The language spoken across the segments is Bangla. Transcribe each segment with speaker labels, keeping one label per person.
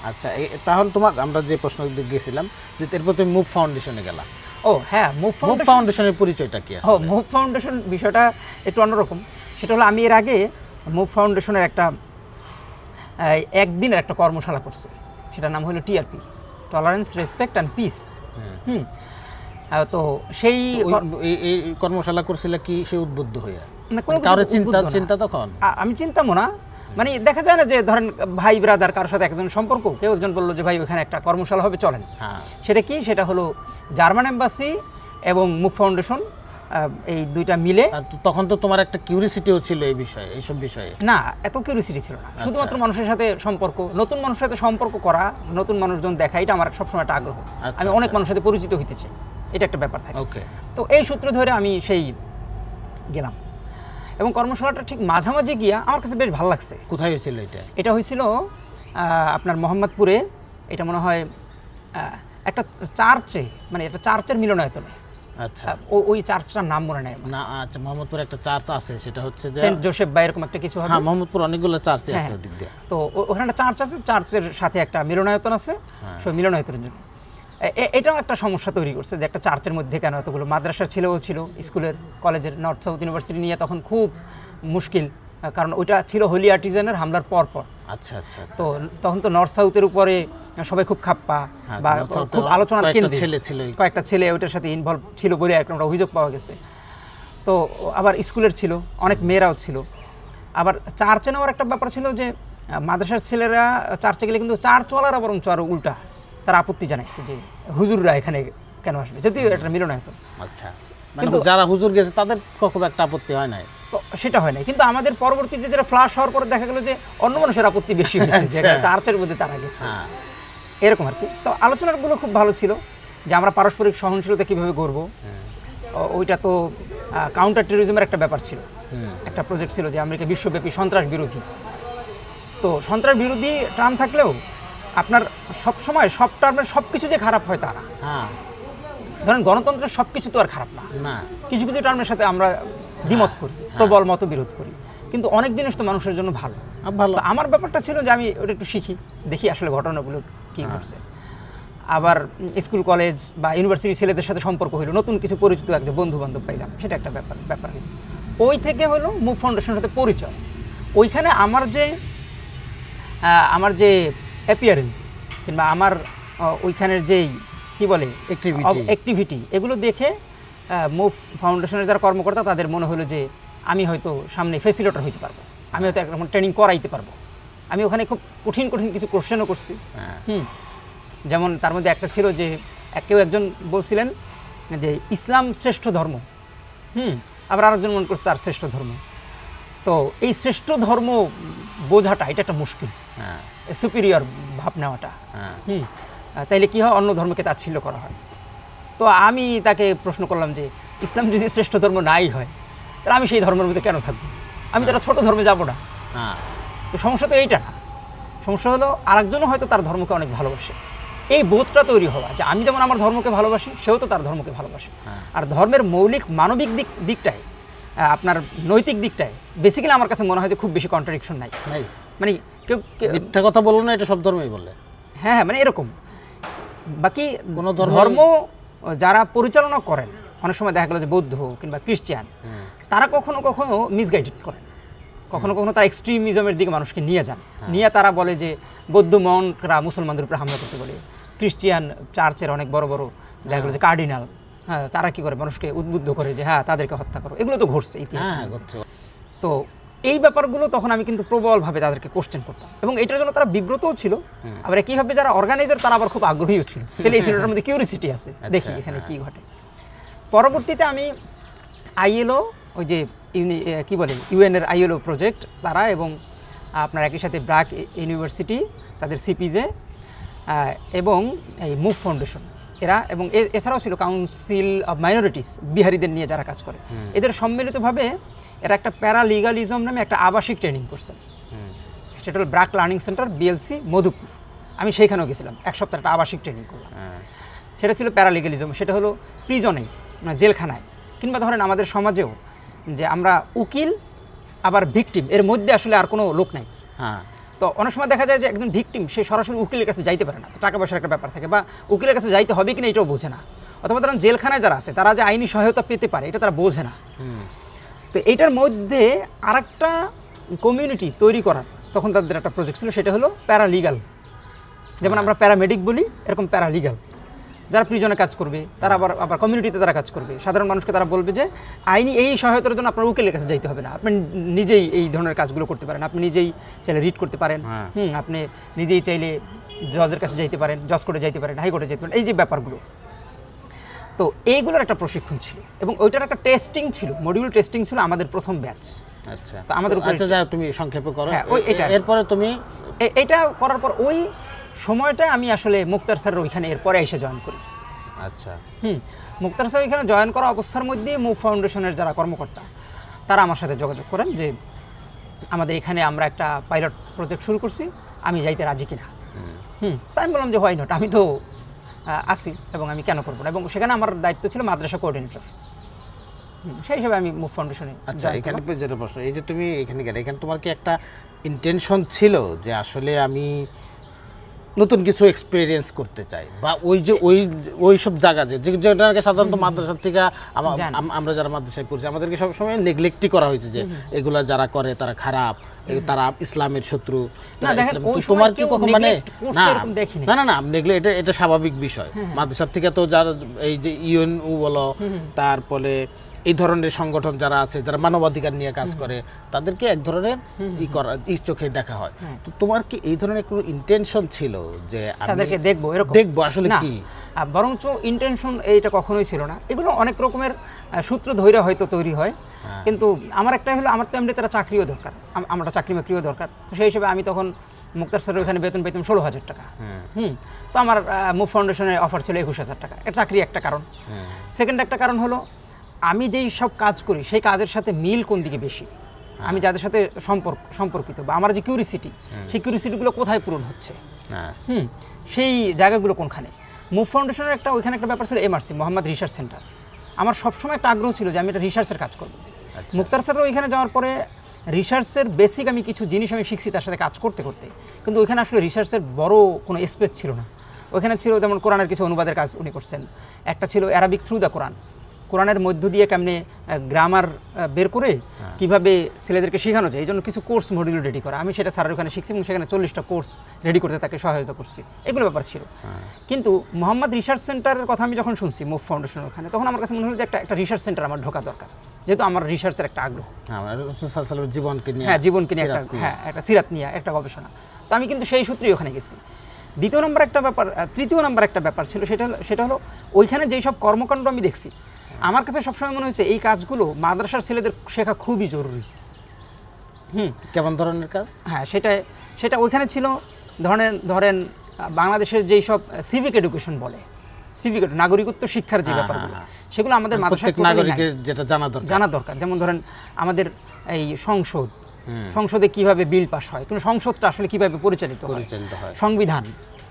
Speaker 1: আচ্ছা, তাহলে তোমার আমরা যে প্রশ্ন গেছিলাম যে এরপর তুমি মুভ ফাউন্ডেশনে গেলা।
Speaker 2: ও হ্যাঁ, মুভ
Speaker 1: ফাউন্ডেশনের পরিচয়টা কি?
Speaker 2: মুভ ফাউন্ডেশন বিষয়টা একটু অন্যরকম। সেটা হলো আমি এর আগে মুভ ফাউন্ডেশনের একটা একদিনের একটা কর্মশালা করছি, সেটার নাম হলো TRP, tolerance respect and piece. তো সেই
Speaker 1: কর্মশালা করছিল কি সে উদ্বুদ্ধ হয়ে?
Speaker 2: চিন্তা তখন আমি চিন্তামো না, মানে দেখা যায় না যে ধরেন ভাই ব্রাদার কারোর সাথে একজন সম্পর্ক, কেউ একজন বললো যে ভাই ওখানে একটা কর্মশালা হবে চলেন। সেটা কি? সেটা হলো জার্মান এম্বাসি এবং মুভ ফাউন্ডেশন এই দুইটা মিলে।
Speaker 1: তখন তো তোমার একটা কিউরিসিটিও ছিল এই বিষয়ে, এইসব বিষয়ে?
Speaker 2: না, এত কিউরিসিটি ছিল না, শুধুমাত্র মানুষের সাথে সম্পর্ক, নতুন মানুষের সাথে সম্পর্ক করা, নতুন মানুষজন দেখা, এটা আমার সবসময় একটা আগ্রহ। আমি অনেক মানুষের সাথে পরিচিত হইতে চাই, এটা একটা ব্যাপার থাকে। তো এই সূত্র ধরে আমি সেই গেলাম এবং কর্মশালাটা ঠিক মাঝামাঝি গিয়া আমার কাছে বেশ ভালো লাগছে।
Speaker 1: কোথায় হয়েছিল এটা?
Speaker 2: এটা হয়েছিল আপনার মোহাম্মদপুরে, এটা মনে হয় একটা চার্চে, মানে একটা চার্চের মিলনায়তনে।
Speaker 1: আচ্ছা,
Speaker 2: ওই চার্চটার নাম মনে নেই
Speaker 1: না। আচ্ছা, মোহাম্মদপুরে একটা চার্চ আছে, সেটা হচ্ছে যে
Speaker 2: সেন্ট জোসেফ বা এরকম একটা কিছু হবে।
Speaker 1: হ্যাঁ, মোহাম্মদপুর অনেকগুলো চার্চ আছে ওদিক দিয়ে।
Speaker 2: তো ওখানে একটা চার্চ আছে, চার্চের সাথে একটা মিলনায়তন আছে। সেই মিলনায়তনের জন্য এটাও একটা সমস্যা তৈরি করছে যে একটা চার্চের মধ্যে কেন এতগুলো মাদ্রাসার ছেলেও ছিল, স্কুলের, কলেজের, নর্থ সাউথ ইউনিভার্সিটি নিয়ে তখন খুব মুশকিল, কারণ ওইটা ছিল হোলি আর্টিজানের হামলার পর।
Speaker 1: আচ্ছা আচ্ছা।
Speaker 2: তো তখন তো নর্থ সাউথের উপরে সবাই খুব খাপ্পা বা খুব আলোচনার কেন্দ্রে কয়েকটা ছেলে ওইটার সাথে ইনভলভ ছিল বলে একটা অভিযোগ পাওয়া গেছে। তো আবার স্কুলের ছিল, অনেক মেয়েরাও ছিল। আবার চার্চে নেওয়ার একটা ব্যাপার ছিল যে মাদ্রাসার ছেলেরা চার্চে গেলে কিন্তু চার্চওয়ালারা বরং আরও উল্টা, তারা আপত্তি জানাইছে যে হুজুররা এখানে কেন আসবে, যদিও এটা মিলনায়তন।
Speaker 1: আচ্ছা, কিন্তু যারা হুজুর গেছে তাদের খুব একটা আপত্তি হয় নাই?
Speaker 2: সেটা হয় নাই, কিন্তু আমাদের পরবর্তীতে যেটা ফ্লাশ হওয়ার পরে দেখা গেল যে অন্য মানুষের আপত্তি বেশি হয়েছে, যে চার্চের মধ্যে তারা গেছে, এরকম আর কি। তো আলোচনাগুলো খুব ভালো ছিল যে আমরা পারস্পরিক সহনশীলতা কীভাবে করবো। ওইটা তো কাউন্টার টেরোরিজমের একটা ব্যাপার ছিল, একটা প্রজেক্ট ছিল যে আমেরিকা বিশ্বব্যাপী সন্ত্রাস বিরোধী। তো সন্ত্রাস বিরোধী টার্ম থাকলেও আপনার সবসময় সব টার্মের সব কিছু যে খারাপ হয় তা না। ধরেন গণতন্ত্রের সব কিছু তো আর খারাপ না, কিছু কিছু টার্মের সাথে আমরা দ্বিমত করি, প্রবল মতবিরোধ করি, কিন্তু অনেক জিনিস তো মানুষের জন্য ভালো। আমার ব্যাপারটা ছিল যে আমি ওটা একটু শিখি, দেখি আসলে ঘটনাগুলো কী ঘটছে। আবার স্কুল কলেজ বা ইউনিভার্সিটির ছেলেদের সাথে সম্পর্ক হইলো, নতুন কিছু পরিচিত একটা বন্ধু বান্ধব পাইলাম, সেটা একটা ব্যাপার হয়েছে। ওই থেকে হলো মুভ ফাউন্ডেশনের সাথে পরিচয়। ওইখানে আমার যে অ্যাপিয়ারেন্স কিংবা আমার ওইখানের যেই কী বলে অ্যাক্টিভিটি, এগুলো দেখে মুভ ফাউন্ডেশনের যারা কর্মকর্তা তাদের মনে হলো যে আমি হয়তো সামনে ফেসিলিটেটর হইতে পারবো, আমি হয়তো একটা ট্রেনিং করাইতে পারবো। আমি ওখানে খুব কঠিন কিছু কোশ্চেনও করছি। যেমন তার মধ্যে একটা ছিল যে কেউ একজন বলছিলেন যে ইসলাম শ্রেষ্ঠ ধর্ম, আবার আরেকজন মনে করছে আর শ্রেষ্ঠ ধর্ম। তো এই শ্রেষ্ঠ ধর্ম বোঝাটা এটা একটা মুশকিল, সুপিরিয়র ভাব নেওয়াটা। তাইলে কী হয়, অন্য ধর্মকে তাচ্ছিল্য করা হয়। তো আমি তাকে প্রশ্ন করলাম যে ইসলাম যদি শ্রেষ্ঠ ধর্ম নাই হয় তাহলে আমি সেই ধর্মের মধ্যে কেন থাকবো, আমি তো একটা ছোটো ধর্মে যাবো না। তো সমস্যা তো এইটা না, সমস্যা হলো আরেকজনও হয়তো তার ধর্মকে অনেক ভালোবাসে, এই বোধটা তৈরি হওয়া যে আমি যেমন আমার ধর্মকে ভালোবাসি সেও তো তার ধর্মকে ভালোবাসে। আর ধর্মের মৌলিক মানবিক দিকটায়, আপনার নৈতিক দিকটায় বেসিক্যালি আমার কাছে মনে হয় যে খুব বেশি কন্ট্রাডিকশন নাই। মানে কেউ
Speaker 1: মিথ্যা কথা বললো না, এটা সব ধর্মই বলে।
Speaker 2: হ্যাঁ, মানে এরকম। বাকি কোনো ধর্ম যারা পরিচালনা করেন, অনেক সময় দেখা গেল যে বৌদ্ধ কিংবা খ্রিস্টান, তারা কখনো কখনো মিসগাইডেড করেন, কখনো কখনো তারা এক্সট্রিমিজমের দিকে মানুষকে নিয়ে যান, নিয়ে তারা বলে যে বৌদ্ধ মনকরা মুসলমানদের উপরে হামলা করতে বলে, খ্রিস্টিয়ান চার্চের অনেক বড় বড় দেখা গেল যে কার্ডিনাল, তারা কি করে মানুষকে উদ্বুদ্ধ করে যে হ্যাঁ তাদেরকে হত্যা করো। এগুলো তো ঘটছে ইতিহাসে। তো এই ব্যাপারগুলো তখন আমি কিন্তু প্রবলভাবে তাদেরকে কোশ্চেন করতাম এবং এটার জন্য তারা বিব্রতও ছিল, আবার একইভাবে যারা অর্গানাইজার তারা আবার খুব আগ্রহীও ছিল। তাহলে এই ছেলেটার মধ্যে কিউরিসিটি আছে, দেখি এখানে কী ঘটে। পরবর্তীতে আমি আইএলও, ওই যে কী বলে ইউএনের আইএলও প্রজেক্ট, তারা এবং আপনার একই সাথে ব্র্যাক ইউনিভার্সিটি তাদের সিপিজে এবং এই মুভ ফাউন্ডেশন এরা, এবং এছাড়াও ছিল কাউন্সিল অফ মাইনরিটিস, বিহারিদের নিয়ে যারা কাজ করে, এদের সম্মিলিতভাবে এরা একটা প্যারালিগালিজম নামে একটা আবাসিক ট্রেনিং করছেন। সেটা হলো BRAC learning centre BLC Madhupur. আমি সেইখানেও গেছিলাম, এক সপ্তাহ একটা আবাসিক ট্রেনিং করলাম। সেটা ছিল প্যারালিগালিজম, সেটা হলো প্রিজনেই, মানে জেলখানায়, কিংবা ধরেন আমাদের সমাজেও যে আমরা উকিল আবার ভিকটিম এর মধ্যে আসলে আর কোনো লোক নাই। তো অনেক সময় দেখা যায় যে একজন ভিকটিম সে সরাসরি উকিলের কাছে যাইতে পারে না, টাকা পয়সার একটা ব্যাপার থাকে, বা উকিলের কাছে যাইতে হবে কিনা এটাও বোঝে না, অথবা ধরুন জেলখানায় যারা আছে তারা যে আইনি সহায়তা পেতে পারে এটা তারা বোঝে না। তো এইটার মধ্যে আরেকটা কমিউনিটি তৈরি করার তখন তাদের একটা প্রজেক্ট ছিল, সেটা হলো প্যারালিগাল। যেমন আমরা প্যারামেডিক বলি, এরকম প্যারালিগাল যারা প্রিজনে কাজ করবে, তারা আবার কমিউনিটিতে তারা কাজ করবে। সাধারণ মানুষকে তারা বলবে যে আইনি এই সহায়তার জন্য আপনার উকিলের কাছে যাইতে হবে না, আপনি নিজেই এই ধরনের কাজগুলো করতে পারেন, আপনি নিজেই চাইলে রিড করতে পারেন, আপনি নিজেই চাইলে জজের কাছে যাইতে পারেন, জজ কোর্টে যাইতে পারেন, হাইকোর্টে যাইতে পারেন, এই যে ব্যাপারগুলো। তো এইগুলোর একটা প্রশিক্ষণ ছিল এবং ওইটার একটা টেস্টিং ছিল, মডিউল টেস্টিং ছিল আমাদের প্রথম ব্যাচ।
Speaker 1: আচ্ছা,
Speaker 2: তো আমাদের
Speaker 1: আচ্ছা যাও তুমি সংক্ষেপে করো।
Speaker 2: হ্যাঁ,
Speaker 1: এরপরে তুমি
Speaker 2: এটা করার পর ওই সময়টা আমি আসলে মুক্তার স্যারের ওইখানে এরপরে এসে জয়েন করি।
Speaker 1: আচ্ছা,
Speaker 2: মুক্তার স্যার ওইখানে জয়েন করা অবস্থার মধ্যে মুভ ফাউন্ডেশনের যারা কর্মকর্তা তারা আমার সাথে যোগাযোগ করেন যে আমাদের এখানে আমরা একটা পাইলট প্রজেক্ট শুরু করছি, আমি যাইতে রাজি কিনা। তাই আমি বললাম যে হোয়াই নট, আমি তো আসি এবং আমি কেন করবো না, এবং সেখানে আমার দায়িত্ব ছিল মাদ্রাসা কোঅর্ডিনেটর, সেই হিসাবে আমি মুভ ফাউন্ডেশনে।
Speaker 1: আচ্ছা, এখানে যেটা প্রশ্ন, এই যে তুমি এখানে গেলে, এখানে তোমার কি একটা ইন্টেনশন ছিল যে আসলে আমি নতুন কিছু এক্সপেরিয়েন্স করতে চাই, বা ওই যে ওই সব জায়গা যেটাকে সাধারণত মাদ্রাসার থেকে আমরা যারা মাদ্রাসায় পড়ছি আমাদেরকে সবসময় নেগলেক্টই করা হয়েছে যে এগুলা যারা করে তারা খারাপ, তারা ইসলামের শত্রু। তোমার কি কখন মানে না না না এটা স্বাভাবিক বিষয়। মাদ্রাসার থেকে তো যারা এই যে ইউএনও বলো, তারপরে এই ধরনের সংগঠন যারা আছে যারা মানবাধিকার নিয়ে কাজ করে তাদেরকে এক ধরনের চোখে দেখা হয়। তো তোমার কি এই ধরনের কোনো ইন্টেনশন ছিল যে
Speaker 2: তাদেরকে
Speaker 1: দেখবো আসলে কি?
Speaker 2: বরঞ্চ ইন্টেনশন এইটা কখনোই ছিল না। এগুলো অনেক রকমের সূত্র ধৈর্য হয়তো তৈরি হয়, কিন্তু আমার একটা হলো আমার তো এমনি তারা চাকরিও দরকার, আমরা চাকরি বাকরিও দরকার। তো সেই হিসেবে আমি তখন মুক্তার স্যারের ওখানে বেতন পেতাম 16,000 টাকা। তো আমার মুভ ফাউন্ডেশনের অফার ছিল 21,000 টাকা। এটা চাকরি একটা কারণ। সেকেন্ড একটা কারণ হলো আমি যেই সব কাজ করি সেই কাজের সাথে মিল কোন দিকে বেশি, আমি যাদের সাথে সম্পর্কিত বা আমার যে কিউরিসিটি, সেই কিউরিসিটিগুলো কোথায় পূরণ হচ্ছে, সেই জায়গাগুলো কোনখানে। মুভ ফাউন্ডেশনের একটা ওইখানে একটা ব্যাপার ছিল এমআরসি, মোহাম্মদ রিসার্চ সেন্টার। আমার সবসময় একটা আগ্রহ ছিল যে আমি একটা রিসার্চের কাজ করব। মুক্তার স্যারের ওইখানে যাওয়ার পরে রিসার্চের বেসিক আমি কিছু জিনিস আমি শিখছি তার সাথে কাজ করতে করতে, কিন্তু ওইখানে আসলে রিসার্চের বড় কোনো স্পেস ছিল না। ওইখানে ছিল যেমন কোরআনের কিছু অনুবাদের কাজ উনি করছেন, একটা ছিল অ্যারাবিক থ্রু দ্য কোরআন, কোরআনের মধ্য দিয়ে কেমনে গ্রামার বের করে কিভাবে ছেলেদেরকে শেখানো যায়, এই জন্য কিছু কোর্স মডিউল রেডি করা। আমি সেটা স্যারের ওখানে শিখছি এবং সেখানে 40টা কোর্স রেডি করতে তাকে সহায়তা করছি, এগুলো ব্যাপার ছিল। কিন্তু মোহাম্মদ রিসার্চ সেন্টারের কথা আমি যখন শুনছি মুভ ফাউন্ডেশনের ওখানে, তখন আমার কাছে মনে হলো যে একটা রিসার্চ সেন্টার আমার ঢোকা দরকার, যেহেতু আমার রিসার্চের একটা আগ্রহ, জীবনকে নিয়ে একটা সিরাত নিয়ে একটা গবেষণা। তো আমি কিন্তু সেই সূত্রেই ওখানে গেছি। তৃতীয় নম্বর একটা ব্যাপার ছিল, সেটা হলো ওইখানে যেই সব কর্মকাণ্ড আমি দেখছি, আমার কাছে সবসময় মনে হয়েছে এই কাজগুলো মাদ্রাসার ছেলেদের শেখা খুবই জরুরি।
Speaker 1: কেমন ধরনের কাজ?
Speaker 2: হ্যাঁ, সেটা ওইখানে ছিল ধরেন বাংলাদেশের যেই সব সিভিক এডুকেশন বলে, নাগরিকত্ব শিক্ষার যে ব্যাপারগুলো, সেগুলো আমাদের মাদ্রাসার
Speaker 1: নাগরিকের যেটা জানা দরকার।
Speaker 2: যেমন ধরেন আমাদের এই সংসদে কিভাবে বিল পাস হয়, কিন্তু সংসদটা আসলে কিভাবে পরিচালিত হয়,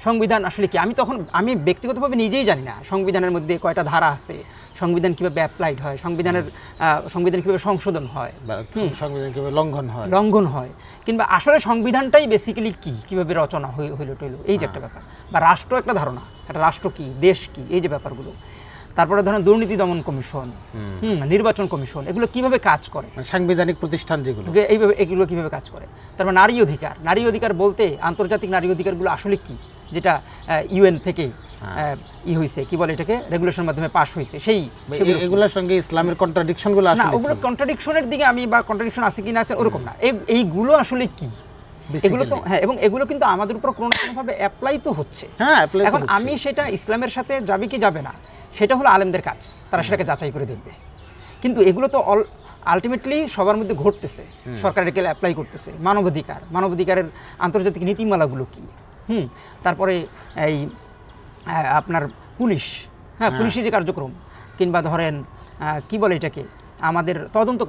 Speaker 2: সংবিধান আসলে কি। আমি ব্যক্তিগতভাবে নিজেই জানি না সংবিধানের মধ্যে কয়টা ধারা আছে, সংবিধান কিভাবে অ্যাপ্লাইড হয়, সংবিধান কিভাবে সংশোধন হয়,
Speaker 1: সংবিধান কিভাবে
Speaker 2: লঙ্ঘন হয়, কিংবা আসলে সংবিধানটাই বেসিক্যালি কি, কিভাবে রচনা হইল, এই যে একটা ব্যাপার, বা রাষ্ট্র একটা ধারণা, একটা রাষ্ট্র কি, দেশ কি, এই যে ব্যাপারগুলো। তারপরে ধরেন দুর্নীতি দমন কমিশন, নির্বাচন কমিশন, এগুলো কিভাবে কাজ করে,
Speaker 1: সাংবিধানিক প্রতিষ্ঠান যেগুলো
Speaker 2: এগুলো কিভাবে কাজ করে। তারপর নারী অধিকার বলতে আন্তর্জাতিক নারী অধিকারগুলো আসলে কি, যেটা ইউএন থেকে হয়েছে, কি বলে এটাকে, রেগুলেশনের মাধ্যমে পাস হয়েছে, সেই
Speaker 1: এগুলোর সঙ্গে ইসলামের কন্ট্রাডিকশনগুলো আসলে
Speaker 2: ওগুলো কন্ট্রাডিকশনের দিকে আমি বা কন্ট্রাডিকশন আছে কি না আছে ওরকম না, এইগুলো আসলে কি, এগুলো তো এবং এগুলো কিন্তু আমাদের উপর কোনো না কোনোভাবে অ্যাপ্লাই তো হচ্ছে। এখন আমি সেটা ইসলামের সাথে যাবে কি যাবে না সেটা হলো আলেমদের কাজ, তারা সেটাকে যাচাই করে দেখবে। কিন্তু এগুলো তো আলটিমেটলি সবার মধ্যে ঘটতেছে, সরকার একে অ্যাপ্লাই করতেছে। মানবাধিকারের আন্তর্জাতিক নীতিমালাগুলো কি, তারপরে এই আপনার পুলিশের যে কার্যক্রম, কিংবা ধরেন কি বলে এটাকে, আমাদের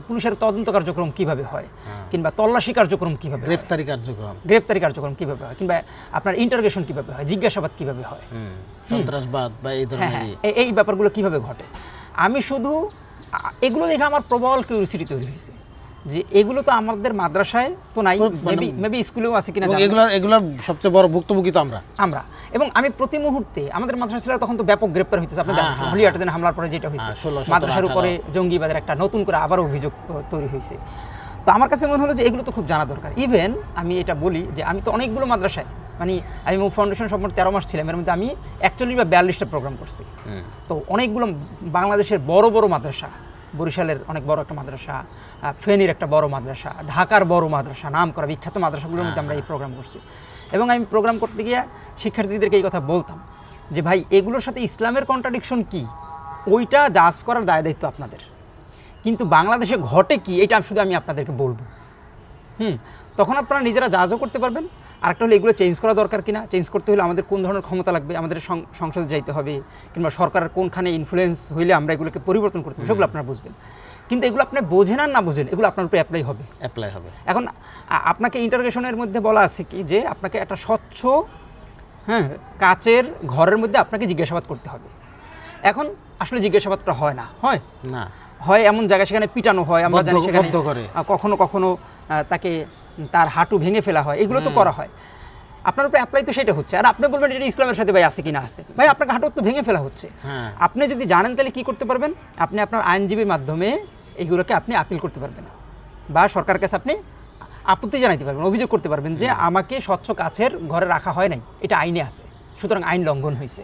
Speaker 2: পুলিশের তদন্ত কার্যক্রম কিভাবে হয়, কিংবা তল্লাশি কার্যক্রম কিভাবে, গ্রেফতারি কার্যক্রম কিভাবে হয়, কিংবা আপনার ইন্টারোগেশন কিভাবে হয়, জিজ্ঞাসাবাদ কিভাবে হয়,
Speaker 1: সন্ত্রাসবাদ বা
Speaker 2: এই ব্যাপারগুলো কিভাবে ঘটে। আমি শুধু এগুলো দেখে আমার প্রবল কিউরিসিটি তৈরি হয়েছে যে এগুলো তো আমাদের মাদ্রাসায় তো নাই, মেবি স্কুলেও আছে কিনা,
Speaker 1: এগুলোর সবচেয়ে বড় ভুক্তভোগী তো আমরা।
Speaker 2: এবং আমি প্রতি মুহূর্তে আমাদের মাদ্রাসা তখন তো ব্যাপক গ্রেপ্তার হইতেছে, আপনি জানেন হলিউডের হামলার পরে যেটা হয়েছে, মাদ্রাসার উপরে জঙ্গিবাদের একটা নতুন করে আবার অভিযোগ তৈরি হয়েছে। তো আমার কাছে মনে হলো যে এগুলো তো খুব জানা দরকার। ইভেন আমি এটা বলি যে আমি তো অনেকগুলো মাদ্রাসায়, মানে আমি মুভ ফাউন্ডেশন সম্পর্কে 13 মাস ছিলাম, এর মধ্যে আমি 41 বা 42টা প্রোগ্রাম করছি। তো অনেকগুলো বাংলাদেশের বড় বড় মাদ্রাসা, বরিশালের অনেক বড় একটা মাদ্রাসা, ফেনীর একটা বড় মাদ্রাসা, ঢাকার বড় মাদ্রাসা, নাম করা বিখ্যাত মাদ্রাসাগুলোর মধ্যে আমরা এই প্রোগ্রাম করছি। এবং আমি প্রোগ্রাম করতে গিয়ে শিক্ষার্থীদেরকে এই কথা বলতাম যে ভাই এগুলোর সাথে ইসলামের কন্ট্রাডিকশন কি, ওইটা জাজ করার দায় দায়িত্ব আপনাদের, কিন্তু বাংলাদেশে ঘটে কি এটা শুধু আমি আপনাদেরকে বলবো। তখন আপনারা নিজেরা জাজও করতে পারবেন। আরেকটা হলো এগুলো চেঞ্জ করা দরকার কিনা, চেঞ্জ করতে হলে আমাদের কোন ধরনের ক্ষমতা লাগবে, আমাদের সংসদে যাইতে হবে, কিংবা সরকারের কোনখানে ইনফ্লুয়েন্স হইলে আমরা এগুলোকে পরিবর্তন করতে হবে, সেগুলো আপনারা বুঝবেন। কিন্তু এগুলো আপনি বোঝেন আর না বোঝেন, এগুলো আপনার উপরে অ্যাপ্লাই হবে। এখন আপনাকে ইন্টারোগেশনের মধ্যে বলা আছে কি যে আপনাকে একটা স্বচ্ছ কাচের ঘরের মধ্যে আপনাকে জিজ্ঞাসাবাদ করতে হবে। এখন আসলে জিজ্ঞাসাবাদটা হয় না, হয় এমন জায়গায় সেখানে পিটানো হয়, আমরা জানি সেখানে কখনো কখনো তাকে তার হাঁটু ভেঙে ফেলা হয়, এগুলো তো করা হয়। আপনার উপরে অ্যাপ্লাই তো সেটা হচ্ছে। আর আপনি বলবেন এটা ইসলামের সাথে ভাই আছে কিনা আছে, ভাই আপনাকে হাঁটু তো ভেঙে ফেলা হচ্ছে। আপনি যদি জানেন তাহলে কি করতে পারবেন, আপনি আপনার আইনজীবীর মাধ্যমে এগুলোকে আপনি আপিল করতে পারবেন, বা সরকারের কাছে আপনি আপত্তি জানাইতে পারবেন, অভিযোগ করতে পারবেন যে আমাকে স্বচ্ছ কাচের ঘরে রাখা হয় নাই, এটা আইনে আছে, সুতরাং আইন লঙ্ঘন হয়েছে।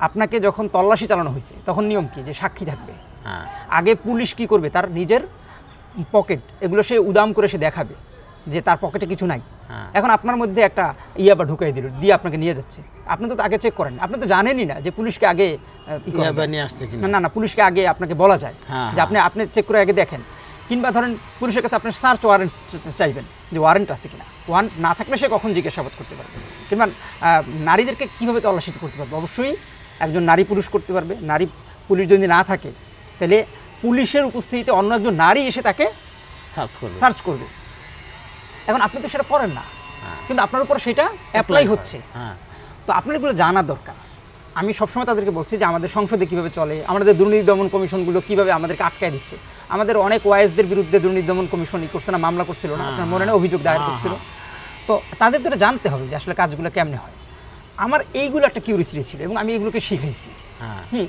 Speaker 2: আপনাকে যখন তল্লাশি চালানো হয়েছে তখন নিয়ম কি যে সাক্ষী থাকবে। আগে পুলিশ কি করবে, তার নিজের পকেট এগুলো সে উদাম করে সে দেখাবে যে তার পকেটে কিছু নাই। এখন আপনার মধ্যে একটা ইয়াবা ঢুকাই দিল, দিয়ে আপনাকে নিয়ে যাচ্ছে, আপনি তো আগে চেক করেন, আপনি তো জানেনই না যে পুলিশকে আগে না পুলিশকে আগে আপনাকে বলা যায় যে আপনি চেক করে আগে দেখেন। কিংবা ধরেন পুলিশের কাছে আপনি সার্চ ওয়ারেন্ট চাইবেন যে ওয়ারেন্ট আছে কিনা, ওয়ারেন্ট না থাকলে সে কখন জিজ্ঞাসাবাদ করতে পারবে। কিংবা নারীদেরকে কীভাবে তল্লাশি করতে পারবে, অবশ্যই একজন নারী পুরুষ করতে পারবে। নারী পুলিশ যদি না থাকে তাহলে পুলিশের উপস্থিতিতে অন্য একজন নারী এসে তাকে সার্চ করবে। এখন আপনি তো সেটা করেন না, কিন্তু আপনার উপর সেটা অ্যাপ্লাই হচ্ছে। তো আপনার এগুলো জানা দরকার। আমি সবসময় তাদেরকে বলছি যে আমাদের সংসদে কীভাবে চলে, আমাদের দুর্নীতি দমন কমিশনগুলো কীভাবে আমাদেরকে আটকায় দিচ্ছে। আমাদের অনেক ওয়াইসদের বিরুদ্ধে দুর্নীতি দমন কমিশন করছে না, মামলা করছিল না, আপনার মনে নেই অভিযোগ দায়ের করছিল। তো তাদের তো জানতে হবে যে আসলে কাজগুলো কেমনে হয়। আমার এইগুলো একটা কিউরিয়াসিটি ছিল এবং আমি এগুলোকে শিখাইছি,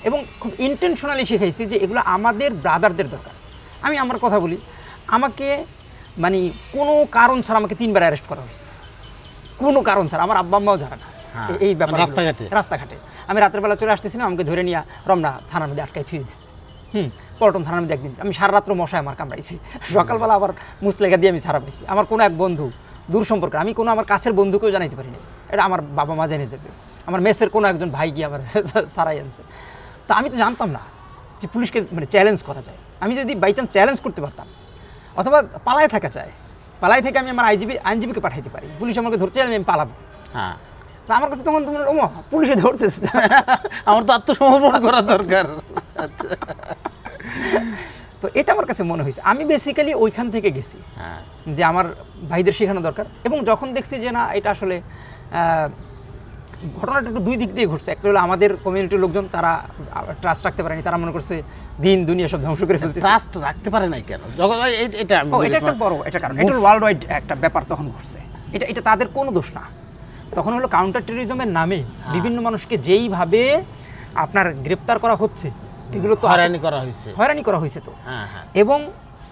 Speaker 2: এবং খুব ইন্টেনশনালি শিখাইছি যে এগুলো আমাদের ব্রাদারদের দরকার। আমি আমার কথা বলি, আমাকে মানে কোনো কারণ ছাড়া আমাকে 3বার অ্যারেস্ট করা হয়েছে, কোনো কারণ ছাড়া। আমার আব্বা আম্মাও জানে না এই ব্যাপার। রাস্তাঘাটে আমি রাতের বেলা চলে আসতেছিলাম, আমাকে ধরে নিয়ে রমনা থানার মধ্যে আটকায় থুয়ে দিচ্ছে। পল্টন থানার মধ্যে একদিন আমি সারা রাত্র মশায় আমার কামড়াইছি, সকালবেলা আবার মুসলেখা দিয়ে আমি ছাড়া পাইছি। আমার কোনো এক বন্ধু দূর সম্পর্কে, আমি কোনো আমার কাছের বন্ধুকেও জানাইতে পারিনি, এটা আমার বাবা মা জেনে যাবে। আমার মেসের কোনো একজন ভাই গিয়ে আমার সারাই আনছে। তা আমি তো জানতাম না যে পুলিশকে মানে চ্যালেঞ্জ করা যায়। আমি যদি বাই চান্স চ্যালেঞ্জ করতে পারতাম, অথবা পালায় থাকা চায়, পালায় থেকে আমি আমার আইনজীবীকে পাঠাইতে পারি, পুলিশ আমাকে ধরতে চাইলে আমি পালাবো। আমার কাছে তখন তোমার পুলিশে ধরতেছে,
Speaker 1: আমার তো আত্মসমর্পণ করা দরকার।
Speaker 2: তো এটা আমার কাছে মনে হয়েছে, আমি বেসিক্যালি ওইখান থেকে গেছি যে আমার ভাইদের শেখানো দরকার। এবং যখন দেখছি যে না এটা আসলে ঘটনাটা একটু দুই দিক দিয়ে ঘটছে। একটা হলো আমাদের কমিউনিটির লোকজন, তারা ট্রাস্ট রাখতে পারেনি, তারা মনে করছে দিন দুনিয়া সব ধ্বংস করে ফেলতে।
Speaker 1: ট্রাস্ট রাখতে পারে নাই কেন? এটা
Speaker 2: একটা বড় এটা কারণ, এটা ওয়ার্ল্ড ওয়াইড একটা ব্যাপার তখন ঘটছে। এটা তাদের কোনো দোষ না। তখন হলো কাউন্টার টেররিজমের নামে বিভিন্ন মানুষকে যেইভাবে আপনার গ্রেপ্তার করা হচ্ছে, এগুলো তো হয়রানি করা হয়েছে তো। এবং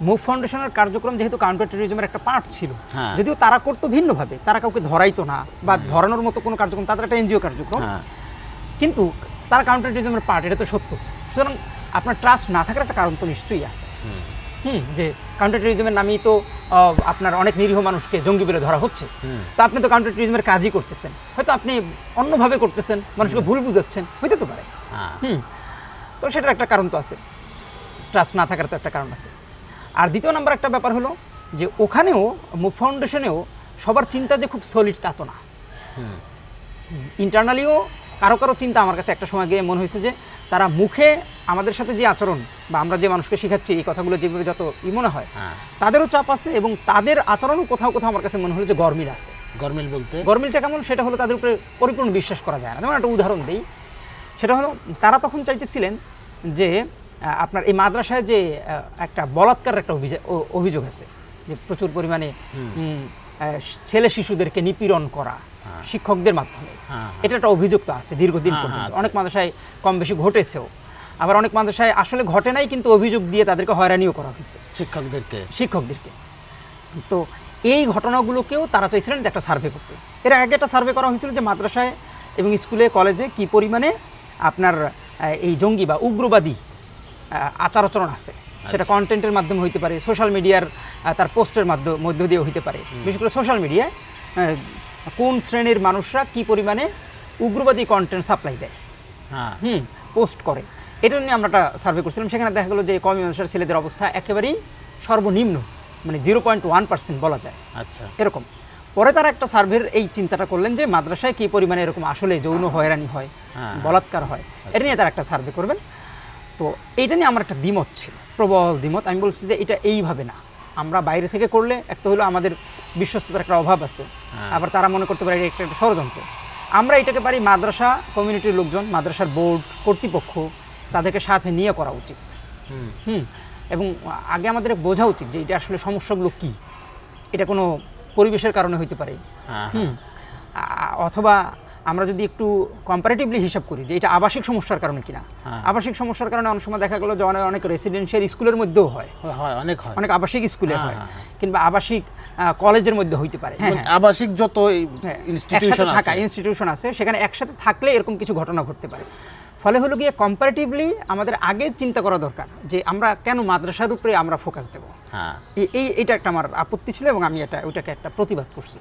Speaker 2: মুভ ফাউন্ডেশনের কার্যক্রম যেহেতু কাউন্টার টেররিজমের একটা পার্ট ছিল, যদিও তারা করতো ভিন্নভাবে, তারা কাউকে ধরাইতো না বা ধরানোর মতো কোনো কার্যক্রম, তাদের একটা এনজিও কার্যক্রম, কিন্তু তারা কাউন্টার টেররিজমের পার্ট, এটা তো সত্য। সুতরাং আপনার ট্রাস্ট না থাকার একটা কারণ তো নিশ্চয়ই আছে। যে কাউন্টার টেররিজমের নামেই তো আপনার অনেক নিরীহ মানুষকে জঙ্গি বলে ধরা হচ্ছে, তো আপনি তো কাউন্টার টেররিজমের কাজই করতেছেন, হয়তো আপনি অন্যভাবে করতেছেন, মানুষকে ভুল বুঝাচ্ছেন, হইতে তো পারে। তো সেটার একটা কারণ তো আছে, ট্রাস্ট না থাকার তো একটা কারণ আছে। আর দ্বিতীয় নাম্বার একটা ব্যাপার হলো যে ওখানেও মুভ ফাউন্ডেশনেও সবার চিন্তা যে খুব সলিড তা তো না। ইন্টারনালিও কারো কারো চিন্তা আমার কাছে একটা সময় গিয়ে মনে হয়েছে যে তারা মুখে আমাদের সাথে যে আচরণ বা আমরা যে মানুষকে শেখাচ্ছি এই কথাগুলো যেভাবে যত মনে হয়, তাদেরও চাপ আছে এবং তাদের আচরণও কোথাও কোথাও আমার কাছে মনে হলো যে গরমিল আছে। গরমিলটা কেমন? সেটা হলো তাদের উপরে পরিপূর্ণ বিশ্বাস করা যায় না। যেমন একটা উদাহরণ দিই, সেটা হলো তারা তখন চাইতেছিলেন যে আপনার এই মাদ্রাসায় যে একটা বলাৎকারের একটা অভিযোগ আছে, যে প্রচুর পরিমাণে ছেলে শিশুদেরকে নিপীড়ন করা শিক্ষকদের মাধ্যমে, এটা একটা অভিযোগ তো আছে দীর্ঘদিন পর্যন্ত। অনেক মাদ্রাসায় কম বেশি ঘটেছেও, আবার অনেক মাদ্রাসায় আসলে ঘটে নাই কিন্তু অভিযোগ দিয়ে তাদেরকে হয়রানিও করা হয়েছে শিক্ষকদেরকে। তো এই ঘটনাগুলোকেও তারা চাইছিলেন যে একটা সার্ভে করতে। এর আগে একটা সার্ভে করা হয়েছিল যে মাদ্রাসায় এবং স্কুলে কলেজে কি পরিমাণে আপনার এই জঙ্গি বা উগ্রবাদী আচার আচরণ আছে, সেটা কন্টেন্টের মাধ্যমে হইতে পারে, সোশ্যাল মিডিয়ার তার পোস্টের মধ্য দিয়ে হইতে পারে। বিশেষ করে সোশ্যাল মিডিয়ায় কোন শ্রেণীর মানুষরা কি পরিমাণে উগ্রবাদী কন্টেন্ট সাপ্লাই দেয়, পোস্ট করে, এটা নিয়ে আমরা একটা সার্ভে করছিলাম। সেখানে দেখা গেলো যে কওমি মাদ্রাসার ছেলেদের অবস্থা একেবারেই সর্বনিম্ন, মানে 0.1% বলা যায়। আচ্ছা, এরকম। পরে তারা একটা সার্ভের এই চিন্তাটা করলেন যে মাদ্রাসায় কী পরিমাণে এরকম আসলে যৌন হয়রানি হয়, বলাৎকার হয়, এটা নিয়ে তারা একটা সার্ভে করবেন। তো এইটা নিয়ে আমার একটা দ্বিমত ছিল, প্রবল দ্বিমত। আমি বলছি যে এটা এইভাবে না, আমরা বাইরে থেকে করলে একটা হলো আমাদের বিশ্বস্ততার একটা অভাব আছে, আবার তারা মনে করতে পারে এটা একটা ষড়যন্ত্র। আমরা এটাকে পারি মাদ্রাসা কমিউনিটির লোকজন, মাদ্রাসার বোর্ড কর্তৃপক্ষ, তাদেরকে সাথে নিয়ে করা উচিত। এবং আগে আমাদের বোঝা উচিত যে এটা আসলে সমস্যাগুলো কি। এটা কোনো পরিবেশের কারণে হইতে পারে, অথবা আমরা যদি একটু কম্পারেটিভলি হিসাব করি যে এটা আবাসিক সমস্যার কারণে কিনা। আবাসিক সমস্যার কারণে অনেক সময় দেখা গেলো যে অনেক রেসিডেন্সিয়াল স্কুলের মধ্যেও হয়, অনেক আবাসিক স্কুলে হয়, কিংবা আবাসিক কলেজের মধ্যে হইতে পারে।
Speaker 1: আবাসিক যত
Speaker 2: ইনস্টিটিউশন আছে সেখানে একসাথে থাকলে এরকম কিছু ঘটনা ঘটতে পারে। ফলে হলো গিয়ে কম্পারেটিভলি আমাদের আগে চিন্তা করা দরকার যে আমরা কেন মাদ্রাসার উপরে আমরা ফোকাস দেব। এইটা একটা আমার আপত্তি ছিল এবং আমি ওইটাকে একটা প্রতিবাদ করছি,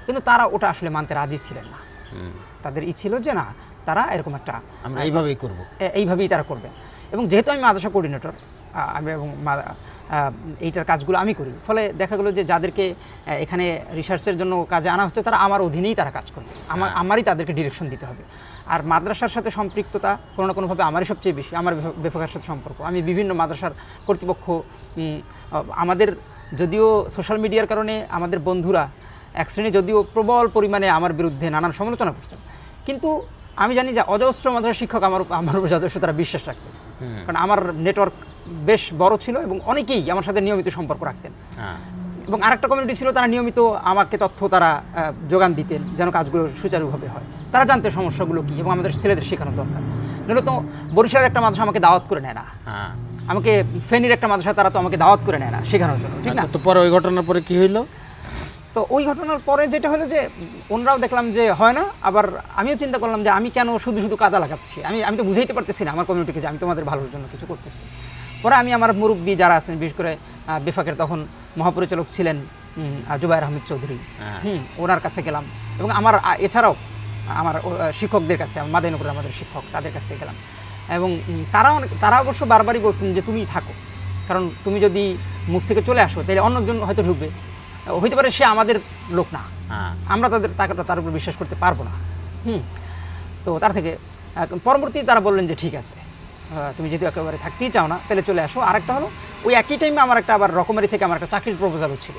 Speaker 2: কিন্তু তারা ওটা আসলে মানতে রাজি ছিলেন না। তাদের ছিল যে না, তারা এরকম একটা
Speaker 1: আমরা এইভাবেই করব,
Speaker 2: এইভাবেই তারা করবেন। এবং যেহেতু আমি মাদ্রাসা কোঅর্ডিনেটর, আমি এবং এইটার কাজগুলো আমি করি, ফলে দেখা গেলো যে যাদেরকে এখানে রিসার্চের জন্য কাজে আনা হচ্ছে তারা আমার অধীনেই তারা কাজ করবে, আমারই তাদেরকে ডিরেকশন দিতে হবে। আর মাদ্রাসার সাথে সম্পৃক্ততা কোনো না কোনোভাবে আমারই সবচেয়ে বেশি, আমার বেফাকার সাথে সম্পর্ক। আমি বিভিন্ন মাদ্রাসার কর্তৃপক্ষ, আমাদের যদিও সোশ্যাল মিডিয়ার কারণে আমাদের বন্ধুরা এক শ্রেণী যদিও প্রবল পরিমাণে আমার বিরুদ্ধে নানান সমালোচনা করছেন, কিন্তু আমি জানি যে অজস্র মাদ্রাসা শিক্ষক আমার উপর যথেষ্ট তারা বিশ্বাস রাখতেন, কারণ আমার নেটওয়ার্ক বেশ বড় ছিল এবং অনেকেই আমার সাথে নিয়মিত সম্পর্ক রাখতেন। এবং আরেকটা কমিউনিটি ছিল, তারা নিয়মিত আমাকে তথ্য তারা যোগান দিতেন যেন কাজগুলো সুচারুভাবে হয়। তারা জানতেন সমস্যাগুলো কী এবং আমাদের ছেলেদের শেখানো দরকার। নইলে তো বরিশালের একটা মাদ্রাসা আমাকে দাওয়াত করে নেয় না, আমাকে ফেনীর একটা মাদ্রাসা তারা তো আমাকে দাওয়াত করে নেয় না শেখানোর জন্য, ঠিক না?
Speaker 1: তো পরে ওই ঘটনার পরে কী হইলো?
Speaker 2: তো ওই ঘটনার পরে যেটা হলো যে ওনারাও দেখলাম যে হয় না, আবার আমিও চিন্তা করলাম যে আমি কেন শুধু শুধু কাজা লাগাচ্ছি, আমি তো বুঝাইতে পারতেছি না আমার কমিউনিটিকে যে আমি তোমাদের ভালোর জন্য কিছু করতেছি। পরে আমি আমার মুরব্বী যারা আছেন, বিশেষ করে বেফাকের তখন মহাপরিচালক ছিলেন জুবায়ের আহমেদ চৌধুরী, ওনার কাছে গেলাম। এবং আমার এছাড়াও আমার শিক্ষকদের কাছে, মাদারীনগরের আমাদের শিক্ষক, তাদের কাছে গেলাম। এবং তারা অবশ্য বারবারই বলছেন যে তুমি থাকো, কারণ তুমি যদি মুখ থেকে চলে আসো তাহলে অন্যজন হয়তো ঢুকবে, হইতে পারে সে আমাদের লোক না, আমরা তার উপর বিশ্বাস করতে পারবো না। তো তার থেকে পরবর্তী তারা বললেন যে ঠিক আছে, তুমি যদি একেবারে থাকতেই চাও না তাহলে চলে আসো। আরেকটা হলো ওই একই টাইমে আমার একটা আবার রকমারি থেকে আমার একটা চাকরির প্রপোজালও ছিল।